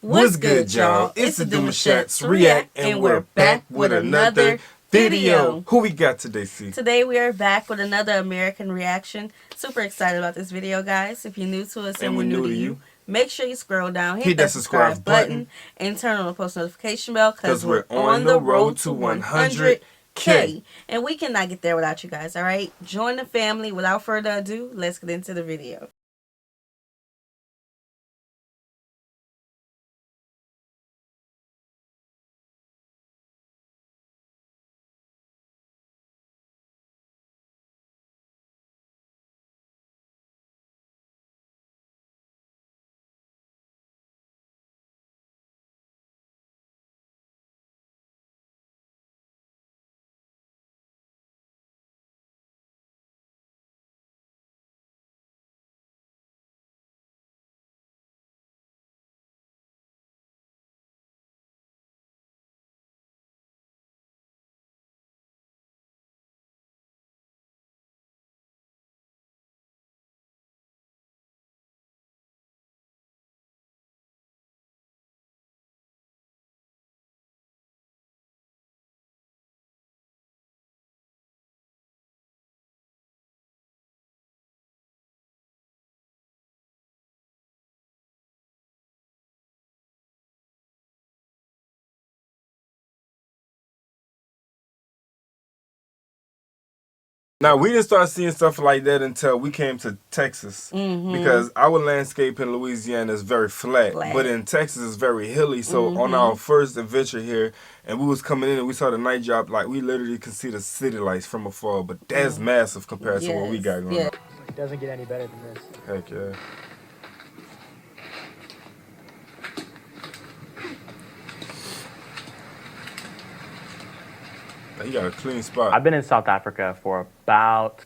What's good, y'all? It's the Demouchets React, and we're back with another video. Who we got today, C? Today we are back with another American reaction. Super excited about this video, guys. If you're new to us and we're new to you, make sure you scroll down, hit that subscribe button, and turn on the post notification bell because we're on the road to 100K. And we cannot get there without you guys, all right? Join the family. Without further ado, let's get into the video. Now, we didn't start seeing stuff like that until we came to Texas. Because our landscape in Louisiana is very flat. But in Texas, it's very hilly. So on our first adventure here, and we was coming in and we saw the night drop, like we literally could see the city lights from afar. But that's massive compared to what we got going on. It doesn't get any better than this. Heck yeah. You got a clean spot. I've been in South Africa for about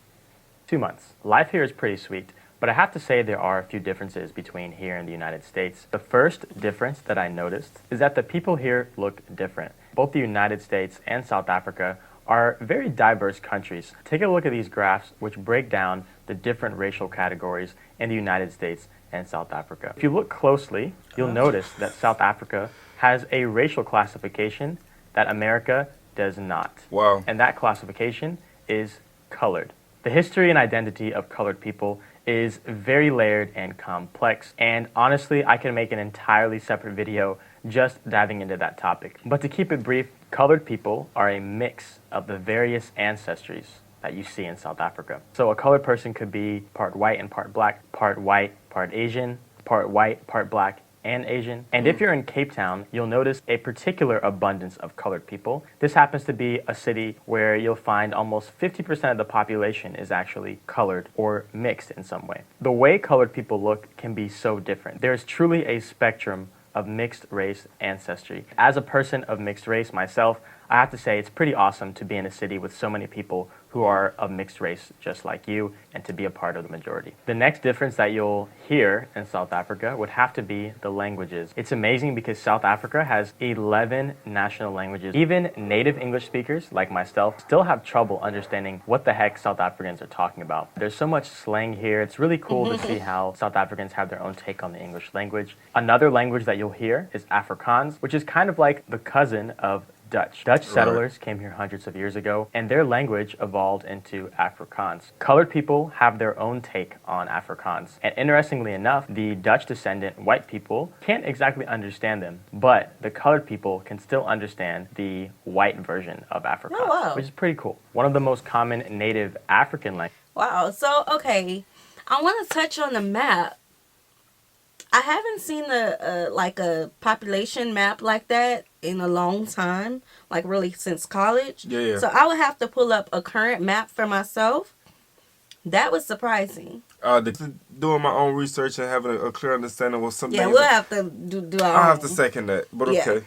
2 months. Life here is pretty sweet, but I have to say there are a few differences between here and the United States. The first difference that I noticed is that the people here look different. Both the United States and South Africa are very diverse countries. Take a look at these graphs which break down the different racial categories in the United States and South Africa. If you look closely, you'll notice that South Africa has a racial classification that America does not. Wow. And that classification is colored. The history and identity of colored people is very layered and complex, and honestly, I can make an entirely separate video just diving into that topic. But to keep it brief, colored people are a mix of the various ancestries that you see in South Africa. So a colored person could be part white and part black, part white, part Asian, part white, part black, and Asian. And if you're in Cape Town, you'll notice a particular abundance of colored people. This happens to be a city where you'll find almost 50% of the population is actually colored or mixed in some way. The way colored people look can be so different. There's truly a spectrum of mixed race ancestry. As a person of mixed race myself, I have to say it's pretty awesome to be in a city with so many people who are of mixed race just like you and to be a part of the majority. The next difference that you'll hear in South Africa would have to be the languages. It's amazing because South Africa has 11 national languages. Even native English speakers like myself still have trouble understanding what the heck South Africans are talking about. There's so much slang here. It's really cool to see how South Africans have their own take on the English language. Another language that you'll hear is Afrikaans, which is kind of like the cousin of Dutch. Dutch settlers came here hundreds of years ago, and their language evolved into Afrikaans. Colored people have their own take on Afrikaans. And interestingly enough, the Dutch descendant white people can't exactly understand them, but the colored people can still understand the white version of Afrikaans, which is pretty cool. One of the most common native African languages. Wow. So, okay, I want to touch on the map. I haven't seen a population map like that in a long time, like really since college. Yeah. So I would have to pull up a current map for myself. That was surprising. Doing my own research and having a clear understanding of something. Yeah, we'll have to do our own. I'll have to second that, but okay.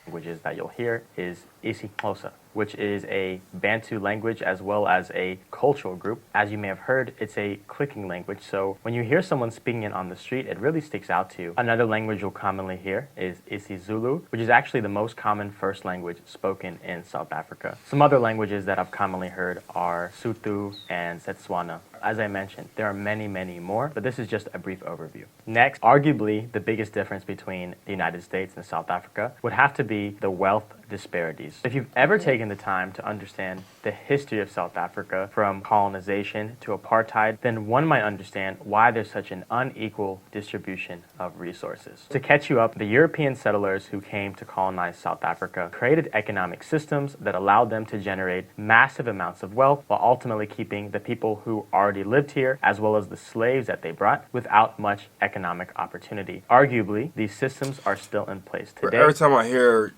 Languages that you'll hear is isiXhosa. which is a Bantu language as well as a cultural group. As you may have heard, it's a clicking language, so when you hear someone speaking it on the street, it really sticks out to you. Another language you'll commonly hear is isiZulu, which is actually the most common first language spoken in South Africa. Some other languages that I've commonly heard are Sotho and Setswana. As I mentioned, there are many, many more, but this is just a brief overview. Next, arguably the biggest difference between the United States and South Africa would have to be the wealth disparities. If you've ever taken the time to understand the history of South Africa from colonization to apartheid, then one might understand why there's such an unequal distribution of resources. To catch you up, the European settlers who came to colonize South Africa created economic systems that allowed them to generate massive amounts of wealth while ultimately keeping the people who already lived here, as well as the slaves that they brought, without much economic opportunity. Arguably, these systems are still in place today. Every time I hear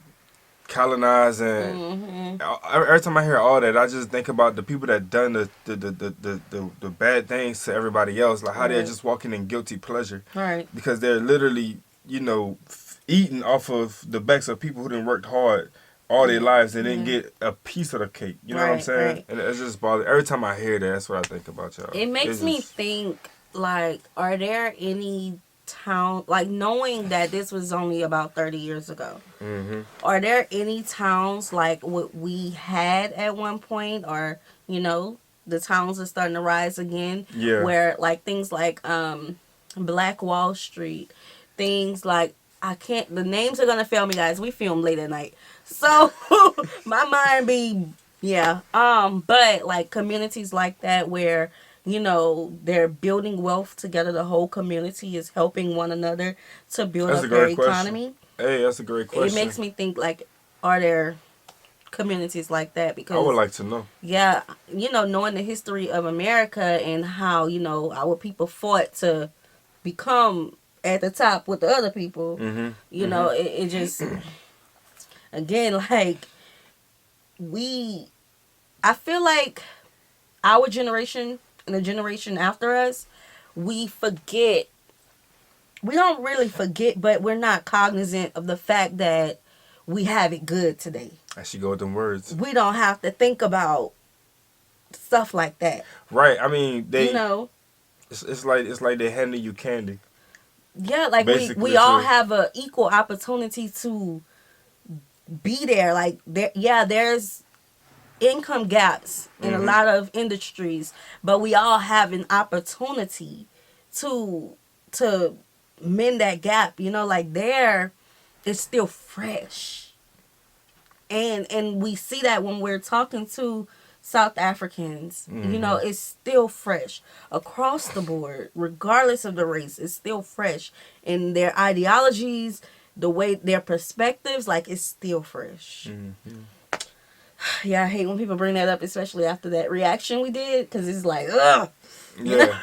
colonize and every time I hear all that, I just think about the people that done the bad things to everybody else, like how they're just walking in guilty pleasure, right? Because they're literally, eating off of the backs of people who done worked hard all their lives and didn't get a piece of the cake. You know what I'm saying? Right. And it's just bothering. Every time I hear that, that's what I think about y'all. It makes me think, like, are there any town, like, knowing that this was only about 30 years ago, are there any towns like what we had at one point, or the towns are starting to rise again, where like things like Black Wall Street, things like, the names are gonna fail me, guys, we film late at night, so my mind be but like communities like that where they're building wealth together. The whole community is helping one another to build up their economy. Hey, that's a great question. It makes me think, like, are there communities like that? Because I would like to know. Yeah, knowing the history of America and how, our people fought to become at the top with the other people, it just, again, like, I feel like our generation and the generation after us, we don't really forget, but we're not cognizant of the fact that we have it good today. I should go with them words. We don't have to think about stuff like that. Right. I mean, it's like they handing you candy. Yeah, like we all have an equal opportunity to be there. Like there's income gaps in a lot of industries, but we all have an opportunity to mend that gap. Like there, it's still fresh, and we see that when we're talking to South Africans. It's still fresh across the board, regardless of the race. It's still fresh, and their ideologies, the way their perspectives, like, it's still fresh. Yeah, I hate when people bring that up, especially after that reaction we did, because it's like, ugh. Yeah.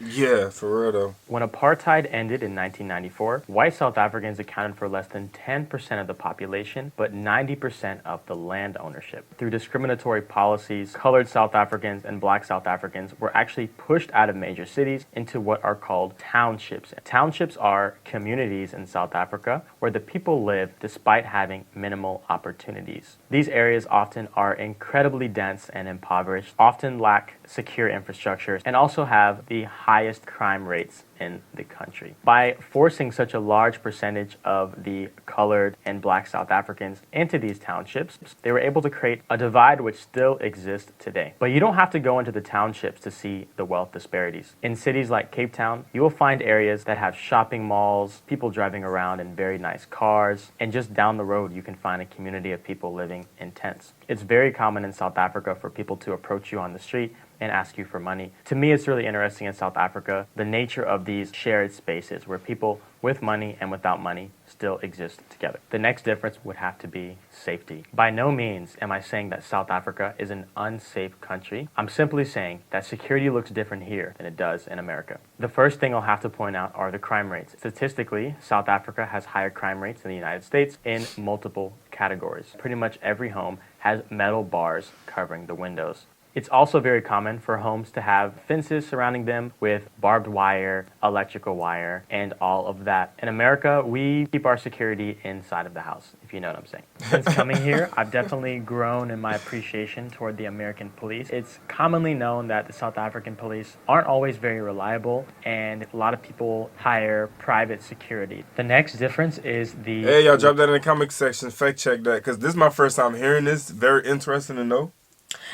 Yeah, for real though. When apartheid ended in 1994, white South Africans accounted for less than 10% of the population, but 90% of the land ownership. Through discriminatory policies, colored South Africans and black South Africans were actually pushed out of major cities into what are called townships. Townships are communities in South Africa where the people live despite having minimal opportunities. These areas often are incredibly dense and impoverished, often lack secure infrastructure, and also have the highest crime rates in the country. By forcing such a large percentage of the colored and black South Africans into these townships, they were able to create a divide which still exists today. But you don't have to go into the townships to see the wealth disparities. In cities like Cape Town, you will find areas that have shopping malls, people driving around in very nice cars, and just down the road you can find a community of people living in tents. It's very common in South Africa for people to approach you on the street and ask you for money. To me, it's really interesting in South Africa, the nature of these shared spaces where people with money and without money still exist together. The next difference would have to be safety. By no means am I saying that South Africa is an unsafe country. I'm simply saying that security looks different here than it does in America. The first thing I'll have to point out are the crime rates. Statistically, South Africa has higher crime rates than the United States in multiple categories. Pretty much every home has metal bars covering the windows. It's also very common for homes to have fences surrounding them with barbed wire, electrical wire, and all of that. In America, we keep our security inside of the house, if you know what I'm saying. Since coming here, I've definitely grown in my appreciation toward the American police. It's commonly known that the South African police aren't always very reliable, and a lot of people hire private security. The next difference is the... Hey, y'all drop that in the comment section. Fact check that, because this is my first time hearing this. Very interesting to know.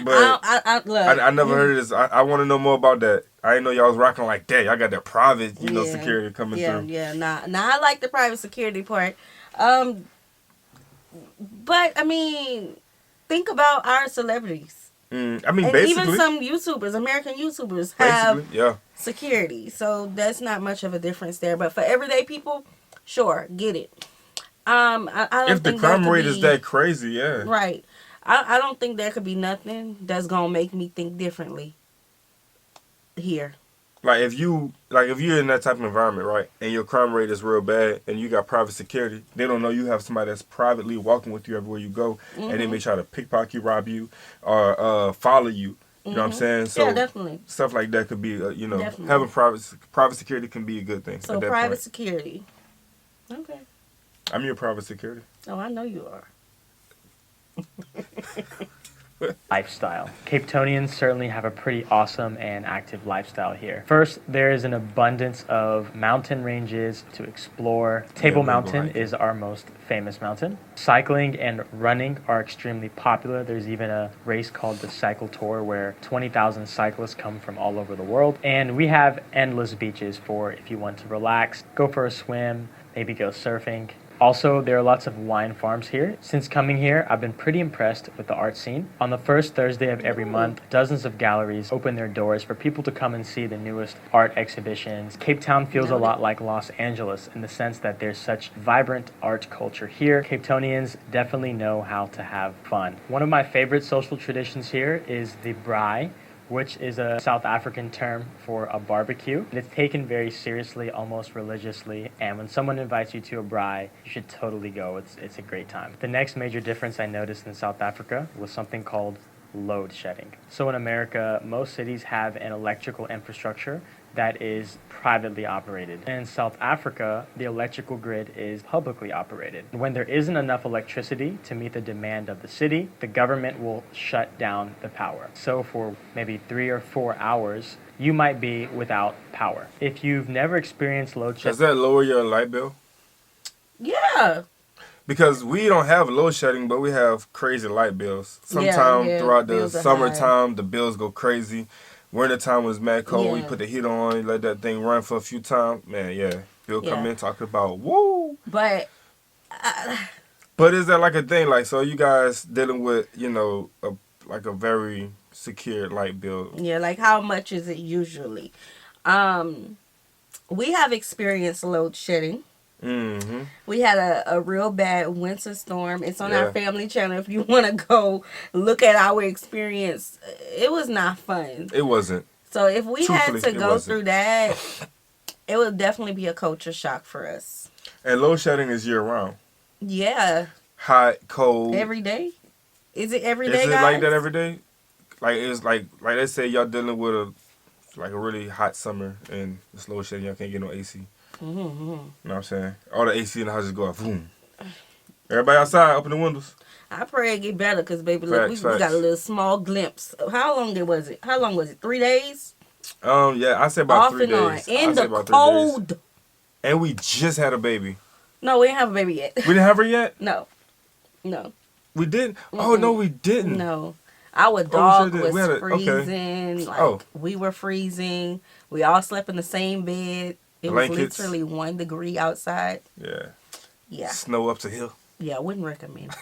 But I never heard of this. I want to know more about that. I didn't know y'all was rocking like that. Y'all got that private, security coming through. Yeah. Nah, I like the private security part. But I mean, think about our celebrities. I mean, basically, even some YouTubers, American YouTubers, have security. So that's not much of a difference there. But for everyday people, sure, get it. I don't if the crime rate is that crazy, yeah, right. I don't think there could be nothing that's gonna make me think differently here. Like if you're in that type of environment, right, and your crime rate is real bad, and you got private security, they don't know you have somebody that's privately walking with you everywhere you go, and they may try to pickpocket you, rob you, or follow you. You know what I'm saying? So yeah, definitely. Stuff like that could be, having private security can be a good thing. So private security. Okay. I'm your private security. Oh, I know you are. Lifestyle. Cape Townians certainly have a pretty awesome and active lifestyle here. First, there is an abundance of mountain ranges to explore. Table Mountain is our most famous mountain. Cycling and running are extremely popular. There's even a race called the Cycle Tour where 20,000 cyclists come from all over the world. And we have endless beaches for if you want to relax, go for a swim, maybe go surfing. Also, there are lots of wine farms here. Since coming here, I've been pretty impressed with the art scene. On the first Thursday of every month, dozens of galleries open their doors for people to come and see the newest art exhibitions. Cape Town feels a lot like Los Angeles in the sense that there's such vibrant art culture here. Cape Townians definitely know how to have fun. One of my favorite social traditions here is the braai, which is a South African term for a barbecue. It's taken very seriously, almost religiously, and when someone invites you to a braai, you should totally go. It's a great time. The next major difference I noticed in South Africa was something called load shedding. So in America, most cities have an electrical infrastructure that is privately operated. And in South Africa, the electrical grid is publicly operated. When there isn't enough electricity to meet the demand of the city, the government will shut down the power. So for maybe 3 or 4 hours, you might be without power. If you've never experienced load shedding... Does that lower your light bill? Yeah. Because we don't have load shedding, but we have crazy light bills. Sometimes throughout the summertime, the bills go crazy. Wintertime was mad cold. You put the heat on, you let that thing run for a few times. Man, bill come in talking about, woo! But is that like a thing? Like, so you guys dealing with, a very secure light bill? Yeah, like how much is it usually? We have experienced load shedding. Mm-hmm. We had a real bad winter storm. It's on our family channel if you want to go look at our experience. It was not fun. It wasn't. So if we had to go through that, it would definitely be a culture shock for us. And load shedding is year round. Yeah. Hot, cold. Every day? Is it every day, Is it guys? like that every day? Like it's like let's say y'all dealing with a really hot summer and it's load shedding, y'all can't get no AC. Mm-hmm. You know what I'm saying? All the AC in the house just go off. Boom. Everybody outside, open the windows. I pray it get better because, baby, look, we got a little small glimpse. How long was it? 3 days? Yeah, I said about 3 days. Off and on. In the cold. And we just had a baby. No, we didn't have a baby yet. We didn't have her yet? No. We didn't? Oh, no, we didn't. No. Our dog was freezing. Okay. We were freezing. We all slept in the same bed. It Blankets. was literally 1 degree outside. Yeah. Snow up to here. Yeah, I wouldn't recommend.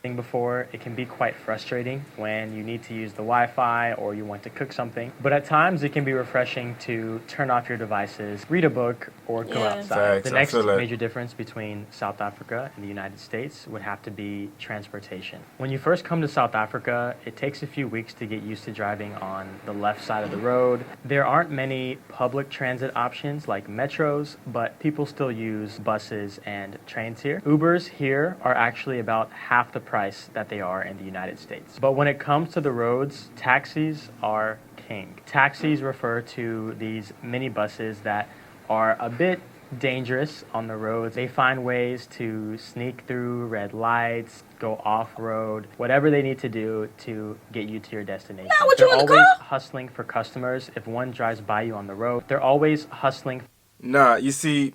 Before, it can be quite frustrating when you need to use the Wi-Fi or you want to cook something. But at times, it can be refreshing to turn off your devices, read a book, or go outside. The next major difference between South Africa and the United States would have to be transportation. When you first come to South Africa, it takes a few weeks to get used to driving on the left side of the road. There aren't many public transit options like metros, but people still use buses and trains here. Ubers here are actually about half the price that they are in the United States. But when it comes to the roads, taxis are king. Taxis refer to these minibuses that are a bit dangerous on the roads. They find ways to sneak through red lights, go off-road, whatever they need to do to get you to your destination. Now, what They're you in the always car? hustling for customers. If one drives by you on the road, they're always hustling. Nah, you see,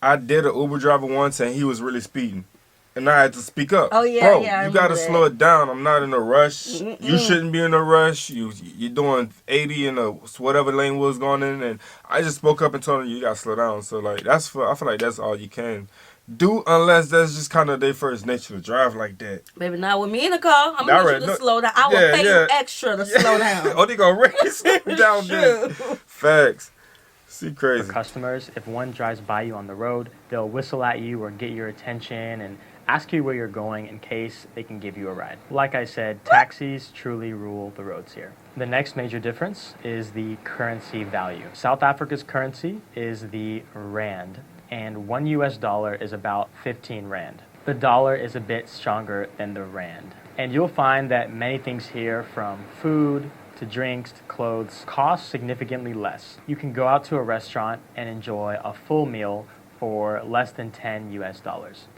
I did an Uber driver once and he was really speeding. And I had to speak up. Oh, yeah, Bro, yeah, I you gotta remember slow that. it down. I'm not in a rush. Mm-mm. You shouldn't be in a rush. You're doing 80 in a whatever lane was going in, and I just spoke up and told him you gotta slow down. So like I feel like that's all you can do, unless that's just kind of their first nature to drive like that. Baby, not with me in the car. I'm gonna need you to slow down. I will pay you extra to slow down. Oh, they gonna race him down there. Facts. See, crazy. For customers, if one drives by you on the road, they'll whistle at you or get your attention and ask you where you're going in case they can give you a ride. Like I said, taxis truly rule the roads here. The next major difference is the currency value. South Africa's currency is the rand, and $1 US is about 15 rand. The dollar is a bit stronger than the rand. And you'll find that many things here, from food to drinks to clothes, cost significantly less. You can go out to a restaurant and enjoy a full meal for less than $10 US.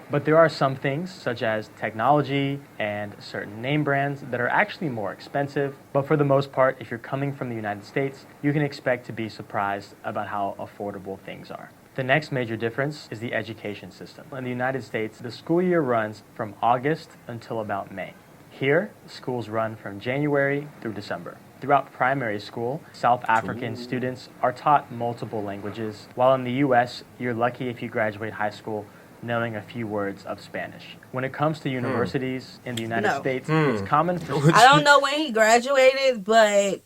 But there are some things, such as technology and certain name brands, that are actually more expensive. But for the most part, if you're coming from the United States, you can expect to be surprised about how affordable things are. The next major difference is the education system. In the United States, the school year runs from August until about May. Here, schools run from January through December. Throughout primary school, South African students are taught multiple languages, while in the U.S., you're lucky if you graduate high school knowing a few words of Spanish. When it comes to universities in the United States, it's common for... I don't know when he graduated, but...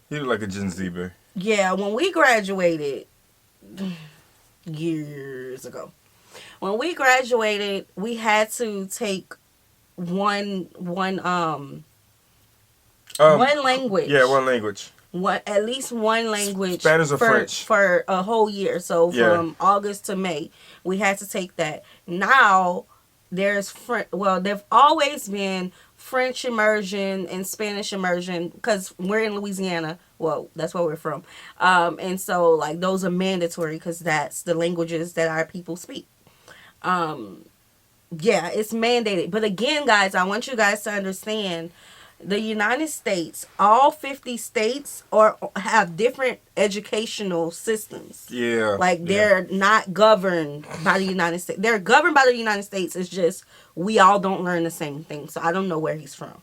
He looked like a Gen Z bear. Yeah, when we graduated, years ago, when we graduated, we had to take one language. Yeah, one language. At least one language. Spanish or French. For a whole year. So from August to May, we had to take that. Now, there's there've always been French immersion and Spanish immersion, because we're in Louisiana. Well, that's where we're from. And so, like, those are mandatory because that's the languages that our people speak. Yeah, it's mandated. But again, guys, I want you guys to understand, the United States, all 50 states have different educational systems. Yeah. Like, they're not governed by the United States. They're governed by the United States. It's just we all don't learn the same thing. So I don't know where he's from.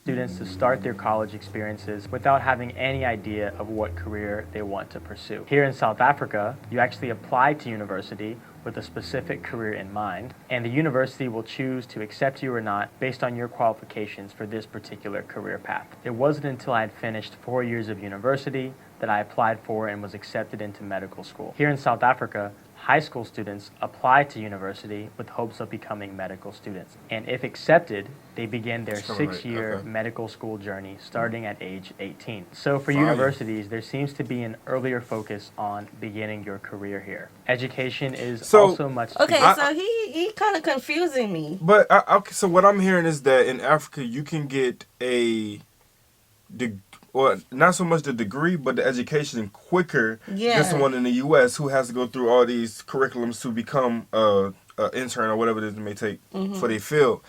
Students to start their college experiences without having any idea of what career they want to pursue. Here in South Africa, you actually apply to university with a specific career in mind, and the university will choose to accept you or not based on your qualifications for this particular career path. It wasn't until I had finished 4 years of university that I applied for and was accepted into medical school. Here in South Africa, high school students apply to university with hopes of becoming medical students. And if accepted, they begin their 6-year medical school journey starting at age 18. So for universities, there seems to be an earlier focus on beginning your career here. Education is also much... Okay, so he kind of confusing me. But, so what I'm hearing is that in Africa, you can get or not so much the degree, but the education quicker than someone in the U.S. who has to go through all these curriculums to become an intern or whatever it is they may take for their field.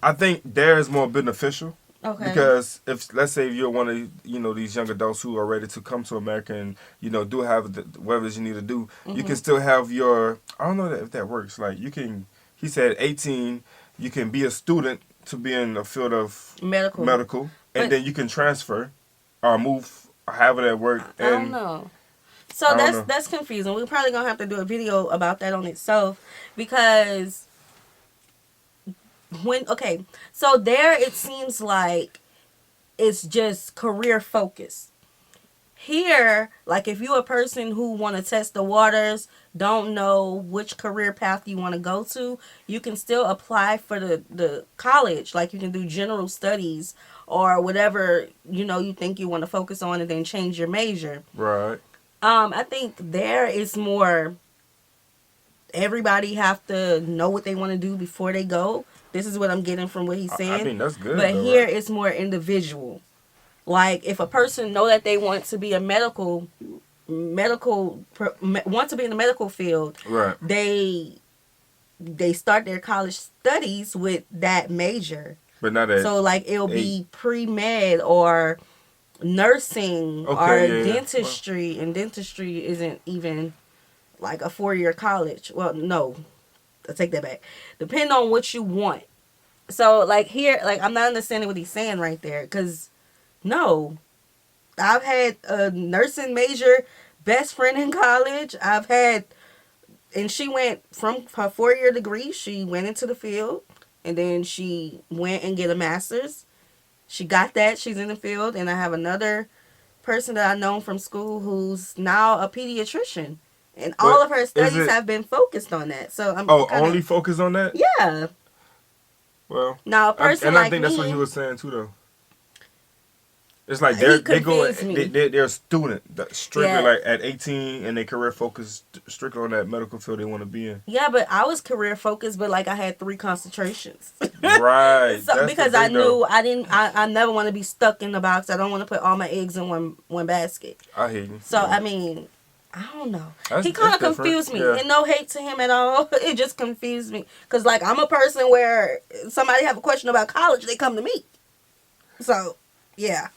I think there is more beneficial. Okay. Because if, let's say, if you're one of these young adults who are ready to come to America and do have whatever it is you need to do, you can still have your, I don't know if that works. Like, you can, he said 18, you can be a student to be in the field of medical, and then you can transfer or move, however that work. I don't know. So that's confusing. We're probably gonna have to do a video about that on itself, because so there it seems like it's just career focused. Here, like, if you're a person who want to test the waters, don't know which career path you want to go to, you can still apply for the college. Like, you can do general studies or whatever, you think you want to focus on, and then change your major. Right. I think there is more everybody have to know what they want to do before they go. This is what I'm getting from what he's saying. I mean, that's good. But though, here right? it's more individual. Like if a person know that they want to be a want to be in the medical field, right? They start their college studies with that major. But not that. So like it'll be pre-med or nursing or dentistry, and dentistry isn't even like a 4-year college. Well, no, I take that back. Depend on what you want. So like here, like I'm not understanding what he's saying right there, because no, I've had a nursing major best friend in college. And she went from her 4-year degree, she went into the field, and then she went and get a master's. She got that, she's in the field, and I have another person that I know from school who's now a pediatrician. And all of her studies have been focused on that. So I'm only focused on that? Yeah. Well, now a person and like I think me, that's what he was saying too, though. It's like they're a student strictly like at 18, and their career focused strictly on that medical field they want to be in. Yeah, but I was career focused, but like I had 3 concentrations. Right. So because I knew I never want to be stuck in the box. I don't want to put all my eggs in one basket. I hear you. So I mean, I don't know. He kind of confused me, and no hate to him at all. It just confused me because like I'm a person where somebody have a question about college, they come to me. So yeah.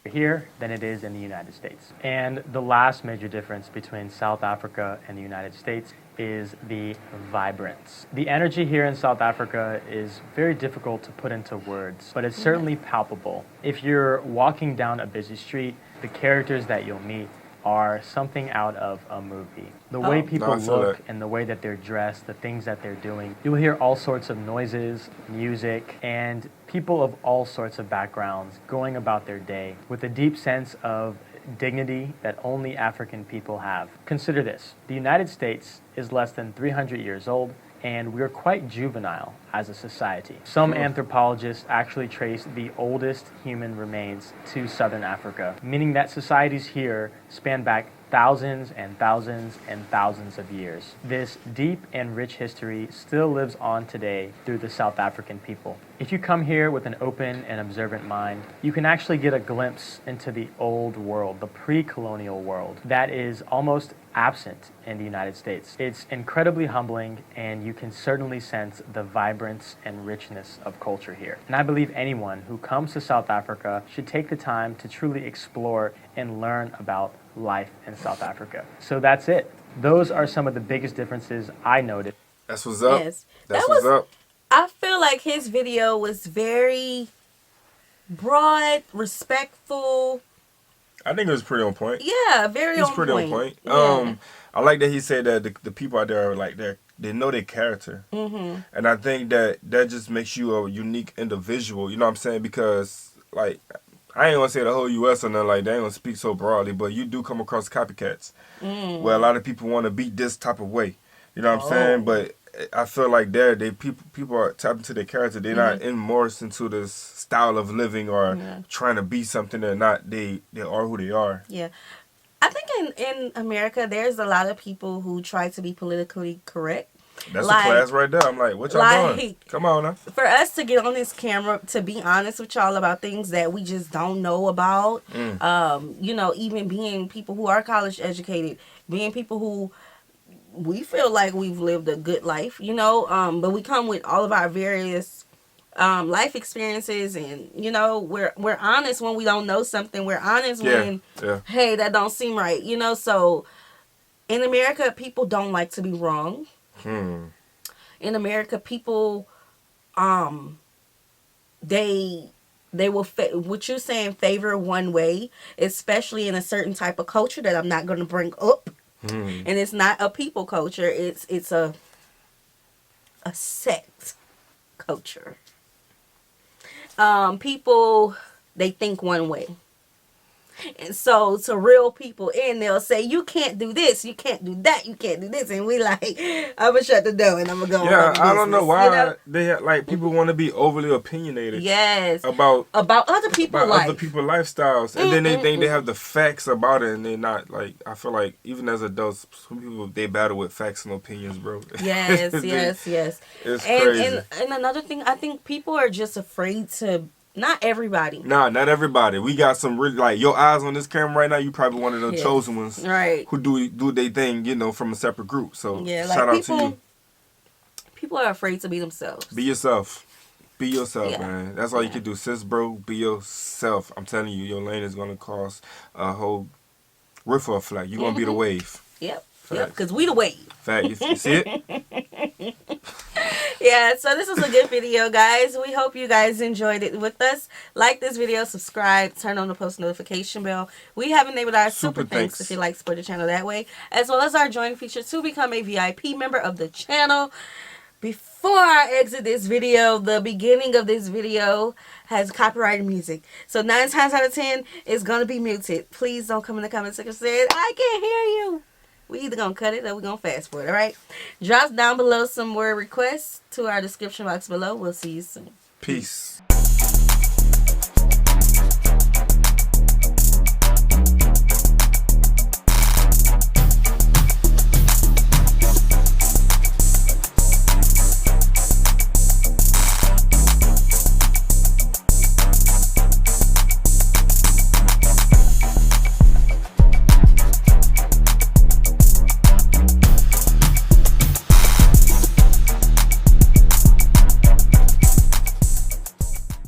Here than it is in the United States. And the last major difference between South Africa and the United States is the vibrance. The energy here in South Africa is very difficult to put into words, but it's certainly palpable. If you're walking down a busy street, the characters that you'll meet are something out of a movie. The way people look and the way that they're dressed, the things that they're doing. You'll hear all sorts of noises, music, and people of all sorts of backgrounds going about their day with a deep sense of dignity that only African people have. Consider this. The United States is less than 300 years old, and we're quite juvenile as a society. Some anthropologists actually trace the oldest human remains to southern Africa, meaning that societies here span back thousands and thousands and thousands of years. This deep and rich history still lives on today through the South African people. If you come here with an open and observant mind, you can actually get a glimpse into the old world, the pre-colonial world, that is almost absent in the United States. It's incredibly humbling, and you can certainly sense the vibrance and richness of culture here. And I believe anyone who comes to South Africa should take the time to truly explore and learn about life in South Africa. So that's it. Those are some of the biggest differences I noticed. That's what's up. Yes. That's what's up. I feel like his video was very broad, respectful. I think it was pretty on point. Yeah, very on point. on point. Yeah. I like that he said that the people out there are like they know their character. Mm-hmm. And I think that just makes you a unique individual. You know what I'm saying? Because like I ain't gonna say the whole U.S. or nothing like that. I ain't gonna speak so broadly, but you do come across copycats where a lot of people want to be this type of way. You know what I'm saying? But I feel like people are tapping into their character. They're not immersed into this style of living or trying to be something they're not. They are who they are. Yeah. I think in America, there's a lot of people who try to be politically correct. That's like, a class right there. I'm like, what y'all doing? Come on now. For us to get on this camera, to be honest with y'all about things that we just don't know about, you know, even being people who are college educated, being people who we feel like we've lived a good life, you know, but we come with all of our various life experiences, and you know we're honest when we don't know something. We're honest when hey, that don't seem right, you know. So in America, people don't like to be wrong. In America, people they will what you're saying, favor one way, especially in a certain type of culture that I'm not going to bring up. And it's not a people culture, it's a sect culture. People, they think one way. And so to real people in, they'll say, you can't do this, you can't do that, you can't do this. And we like, I'm going to shut the door and I'm going to go on. Yeah, I don't know why you know? they like people want to be overly opinionated. Yes. About other people's life. other people's lifestyles. And then they think they have the facts about it, and they're not. Like, I feel like even as adults, some people, they battle with facts and opinions, bro. Yes, yes. It's crazy. And another thing, I think people are just afraid to. Not everybody. Nah, not everybody. We got some really, like, your eyes on this camera right now, you probably one of the chosen ones. Right. Who do their thing, from a separate group. So, yeah, shout out to you. People are afraid to be themselves. Be yourself. Be yourself, man. That's all you can do. Sis, bro, be yourself. I'm telling you, your lane is going to cause a whole ripple effect. You're going to be the wave. Yep. Yep, because we the wave. Fact. You see it? Yeah, so this is a good video, guys. We hope you guys enjoyed it with us. Like this video, subscribe, turn on the post notification bell. We have enabled our super thanks if you like support the channel that way, as well as our join feature to become a VIP member of the channel. Before I exit this video, the beginning of this video has copyrighted music. So 9 times out of 10, it's going to be muted. Please don't come in the comment section saying, I can't hear you. We either going to cut it or we're going to fast forward, all right? Drop down below some word requests to our description box below. We'll see you soon. Peace.